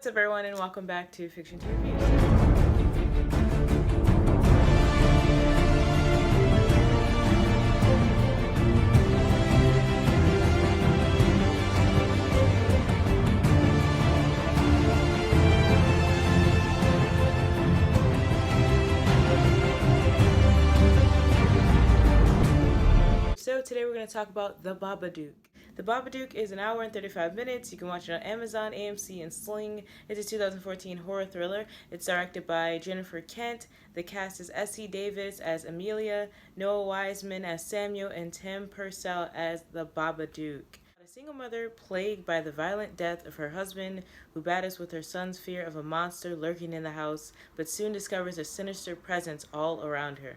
What's up everyone and welcome back to Fiction 2 Reviews. So today we're going to talk about The Babadook. The Babadook is an hour and 35 minutes. You can watch it on Amazon, AMC, and Sling. It's a 2014 horror thriller. It's directed by Jennifer Kent. The cast is Essie Davis as Amelia, Noah Wiseman as Samuel, and Tim Purcell as the Babadook. A single mother plagued by the violent death of her husband, who battles with her son's fear of a monster lurking in the house, but soon discovers a sinister presence all around her.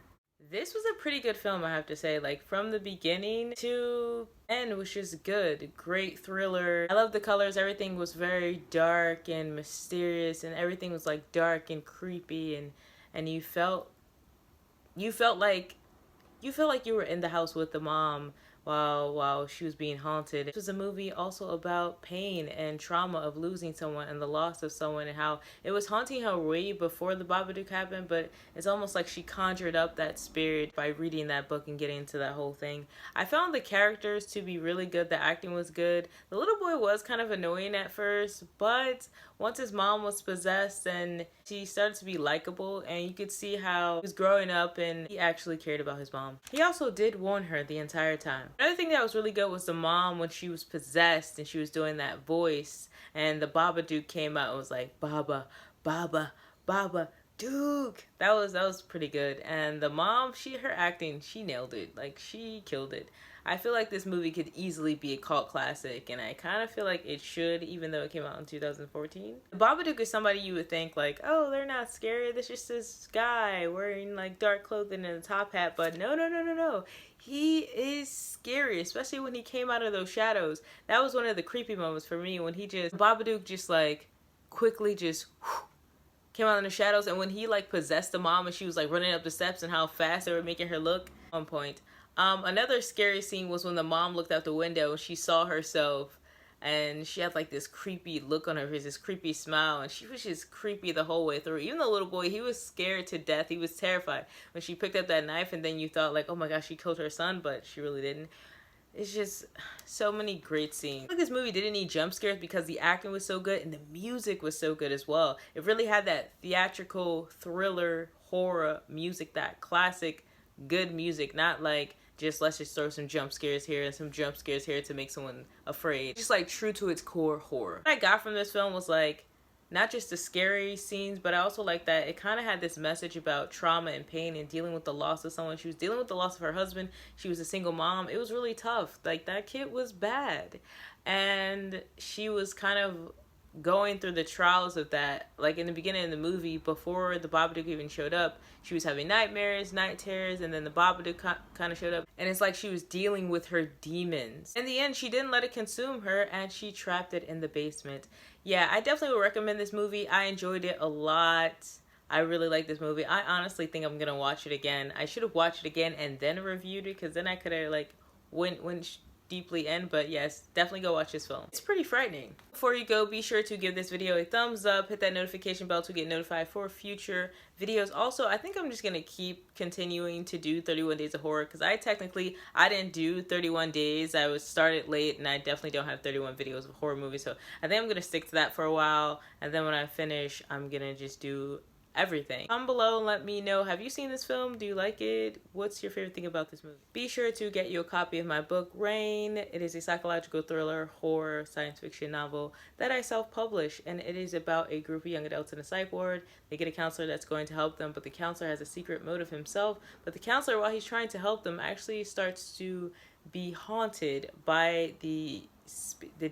This was a pretty good film, I have to say. Like, from the beginning to end was just good. Great thriller. I love the colors. Everything was very dark and mysterious, and everything was like dark and creepy, and you felt like you were in the house with the mom while she was being haunted. This was a movie also about pain and trauma of losing someone and the loss of someone, and how it was haunting her way before the Babadook happened, but it's almost like she conjured up that spirit by reading that book and getting into that whole thing. I found the characters to be really good. The acting was good. The little boy was kind of annoying at first, but once his mom was possessed and she started to be likable, and you could see how he was growing up and he actually cared about his mom. He also did warn her the entire time. Another thing that was really good was the mom when she was possessed and she was doing that voice, and the Babadook came out and was like, Baba, Baba, Baba, Duke. That was pretty good. And the mom, her acting, she nailed it. Like, she killed it. I feel like this movie could easily be a cult classic, and I kind of feel like it should, even though it came out in 2014. The Babadook is somebody you would think like, oh, they're not scary. There's just this guy wearing like dark clothing and a top hat, but no. He is scary, especially when he came out of those shadows. That was one of the creepy moments for me, when Babadook just like quickly just came out in the shadows, and when he like possessed the mom and she was like running up the steps and how fast they were making her look on point. Another scary scene was when the mom looked out the window and she saw herself, and she had like this creepy look on her face, this creepy smile, and she was just creepy the whole way through. Even the little boy, he was scared to death. He was terrified when she picked up that knife, and then you thought like, oh my gosh, she killed her son, but she really didn't. It's just so many great scenes. I think this movie didn't need jump scares because the acting was so good and the music was so good as well. It really had that theatrical thriller horror music, that classic good music, not like just let's just throw some jump scares here and some jump scares here to make someone afraid. Just like true to its core horror. What I got from this film was like not just the scary scenes, but I also like that it kind of had this message about trauma and pain and dealing with the loss of someone. She was dealing with the loss of her husband. She was a single mom. It was really tough. Like, that kid was bad, and she was kind of going through the trials of that. Like, in the beginning of the movie, before the Babadook even showed up, she was having nightmares, night terrors, and then the Babadook kind of showed up, and it's like she was dealing with her demons. In the end, she didn't let it consume her, and she trapped it in the basement. Yeah, I definitely would recommend this movie. I enjoyed it a lot. I really like this movie. I honestly think I'm gonna watch it again. I should have watched it again and then reviewed it, because then I could have like went deeply in. But yes, definitely go watch this film. It's pretty frightening. Before you go, be sure to give this video a thumbs up, hit that notification bell to get notified for future videos. Also, I think I'm just gonna keep continuing to do 31 days of horror, because I didn't do 31 days. I was started late, and I definitely don't have 31 videos of horror movies, so I think I'm gonna stick to that for a while, and then when I finish, I'm gonna just do everything. Comment below and let me know, have you seen this film? Do you like it? What's your favorite thing about this movie? Be sure to get you a copy of my book, Rain. It is a psychological thriller, horror, science fiction novel that I self-publish, and it is about a group of young adults in a psych ward. They get a counselor that's going to help them, but the counselor has a secret motive himself. But the counselor, while he's trying to help them, actually starts to be haunted by the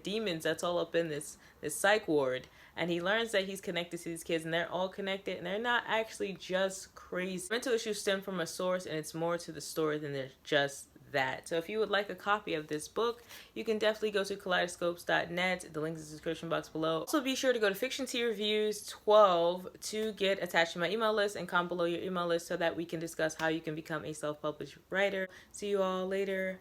demons that's all up in this psych ward, and he learns that he's connected to these kids, and they're all connected, and they're not actually just crazy. Mental issues stem from a source, and it's more to the story than there's just that. So if you would like a copy of this book, you can definitely go to kaleidoscopes.net. The link is in the description box below. Also, be sure to go to Fiction T Reviews 12 to get attached to my email list, and comment below your email list so that we can discuss how you can become a self-published writer. See you all later.